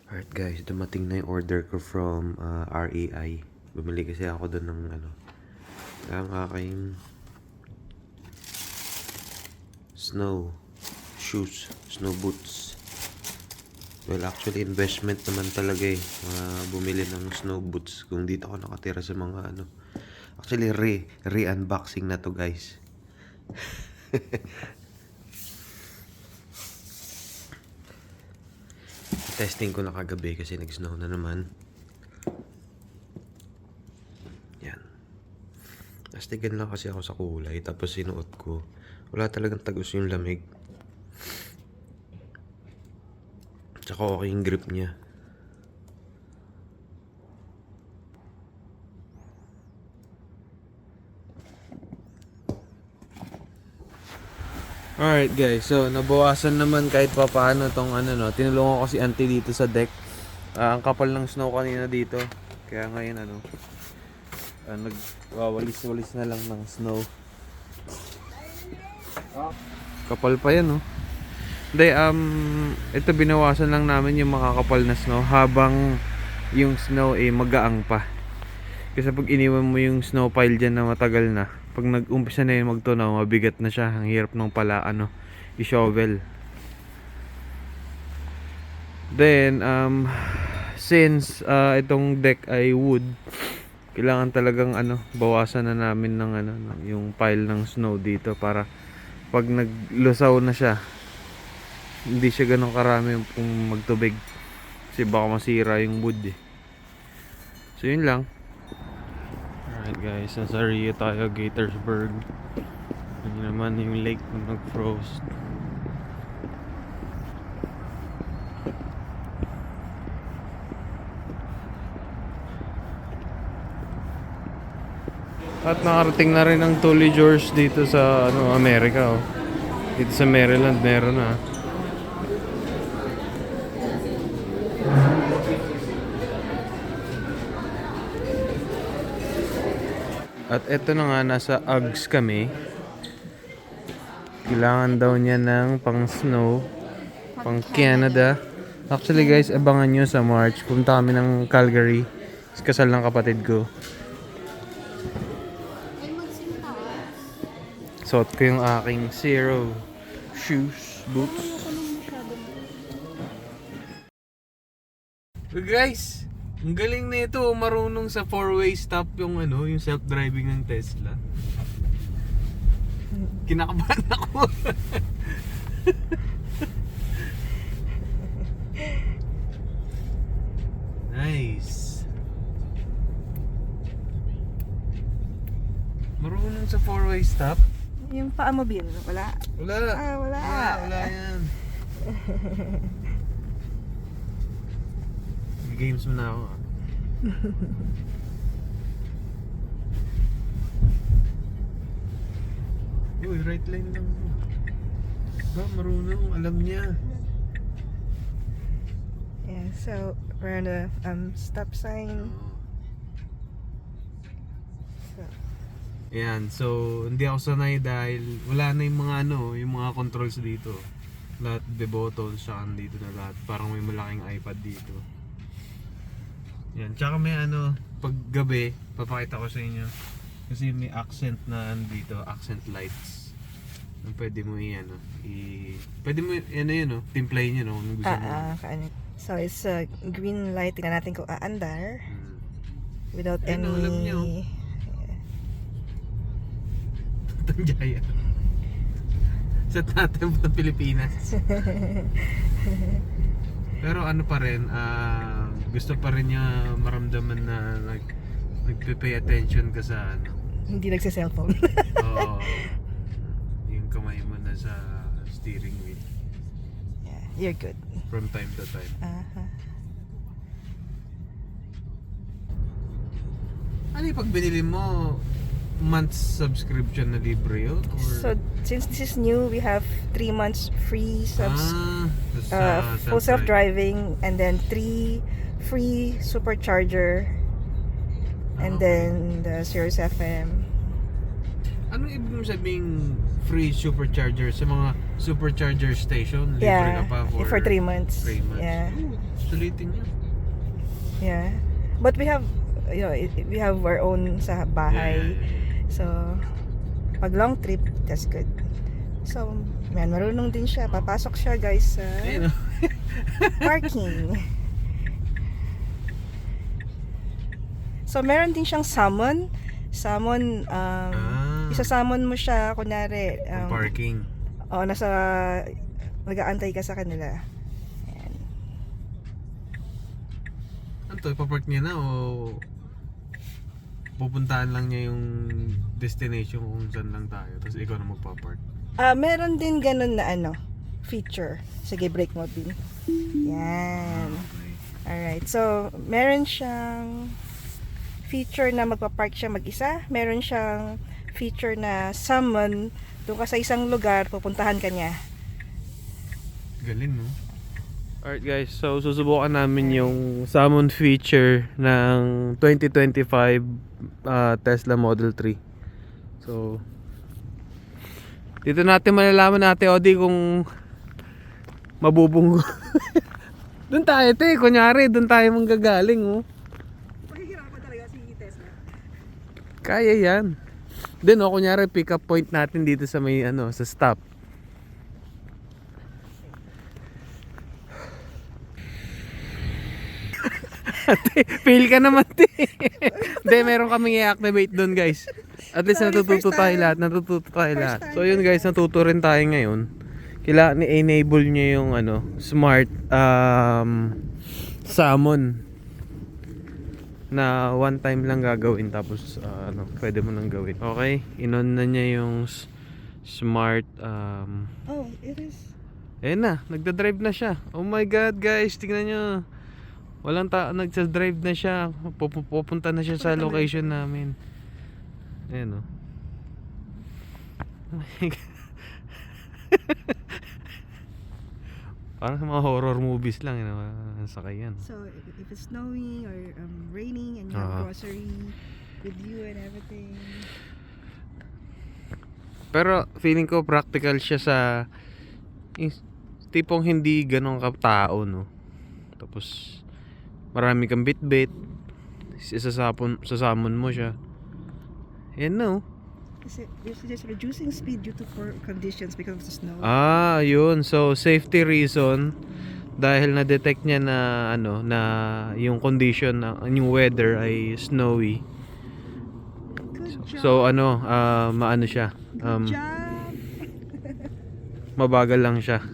Alright guys, dumating na yung order ko from REI. Bumili kasi ako doon ng ang aking snow shoes, snow boots. Well, actually investment naman talaga bumili ng snow boots kung dito ako nakatira sa mga Actually re-unboxing na to guys. Testing ko na kagabi kasi nag-snow na naman. Yan. Astigan lang kasi ako sa kulay tapos sinuot ko. Wala talagang tagos yung lamig. Tsaka okay yung grip niya. Alright guys, so nabawasan naman kahit pa paano tong tinulungan ko si auntie dito sa deck. Ang kapal ng snow kanina dito. Kaya ngayon nagwawalis-walis na lang ng snow. Kapal pa yan Hindi, ito binawasan lang namin yung makakapal na snow habang yung snow magaang pa. Kasi pag iniwan mo yung snow pile dyan na matagal na, pag nag-umpisa na yun magtunaw, mabigat na siya. Ang hirap nung pala i-shovel. Then since itong deck ay wood, kailangan talagang bawasan na namin ng yung pile ng snow dito para pag naglusaw na siya, hindi siya ganun karami kung magtubig. Kasi baka masira yung wood So yun lang. Alright guys, nasa Rio tayo, Gaithersburg. Yun naman yung lake na nag-frost. At nakarating na rin ang Tully George dito sa Amerika Dito sa Maryland meron na. At eto na nga, nasa Uggs kami. Kailangan daw niya ng pang snow, pang Canada. Actually guys, abangan nyo sa March. Punta kami ng Calgary. Kasal ng kapatid ko. Suot ko yung aking Zero shoes, boots. Guys, ang galing na ito, marunong sa 4-way stop yung yung self-driving ng Tesla. Kinakabahan ako. Nice. Marunong sa 4-way stop. Yung paa mo, Bin? Wala? Wala. Wala. Wala yan. Games mo na ako. Uy, right lane lang mo. Marunong, alam niya. Yeah, so we're on the stop sign. Ayan, so hindi ako sanay dahil wala na yung mga yung mga controls dito. Lahat the buttons siya dito na lahat. Parang may malaking iPad dito. Yan, tsaka may pag gabi, papakita ko sa inyo. Kasi may accent na dito, accent lights. Pwede mo pwede mo timplahin yun kung gusto mo. So it's a green light. Tingnan natin kung aandar. Without Ayun, any... alam niyo. Tanjaya. Set natin po ng Pilipinas. Pero pa rin, gusto pa rin niya maramdaman na nagpe-pay attention ka sa Hindi nagsa-cellphone. Oo. Yung kamay mo na sa steering wheel. Yeah, you're good. From time to time. Ano yung pag binili mo, month's subscription na libre yun? So since this is new, we have 3 months free full self-driving, and then 3 free supercharger, and then the Sirius FM. Anong ibig mo sabing free supercharger sa mga supercharger station? Libre Yeah, ka pa for 3 months. 3 months. Yeah. Ooh, sulitin yun. Yeah. But we have, we have our own sa bahay. So, pag long trip, that's good. So, man, marunong din siya. Papasok siya, guys, sa Ayun, no? parking. So, meron din siyang salmon. Salmon, isa-salmon mo siya, kunyari, Parking. nag-aantay ka sa kanila. Ayan. Ano to, ipapark niya na o pupuntahan lang niya yung destination kung saan lang tayo tapos ikaw na magpapark? Meron din ganun na feature. Sige, break mo din. Yan. Okay. Alright, so meron siyang feature na magpa-park siya mag-isa. Meron siyang feature na summon doon ka sa isang lugar, pupuntahan ka niya. Galing, no? Alright guys, so susubukan namin yung summon feature ng 2025 Tesla Model 3. So dito natin malalaman natin, Odi, kung mabubunggo. Doon tayo, te. Kunyari, doon tayo manggagaling, oh. Mahihirapan talaga si Tesla. Kaya yan. Then, oh, kunyari, pick up point natin dito sa may, sa stop. Ate, fail ka naman, te. Hindi, meron kaming i-activate doon, guys. At least Sorry, natututo first tayo time. lahat. Natututo tayo First lahat. time. So, yun, guys, natuto rin tayo ngayon. Kailangan i-enable nyo yung, smart, summon. Na one time lang gagawin tapos pwede mo nang gawin. Okay, inon na niya yung smart Oh, it is. ayun na, nagda-drive na siya. Oh my god, guys, tingnan nyo. Walang nagsa-drive na siya. Pupunta na siya sa location namin. Ayun, oh. Oh my god. Parang sa mga horror movies lang, sakay yan. So, if it's snowing or raining and you have grocery with you and everything. Pero feeling ko practical siya sa tipong hindi ganun katao, no. Tapos marami kang bit-bit. Sasamon mo siya. Yan, no. It's just reducing speed due to poor conditions because of the snow. Yun. So safety reason, dahil na-detect niya na na yung condition yung weather ay snowy. Good job. So maano siya. Good job. Mabagal lang siya.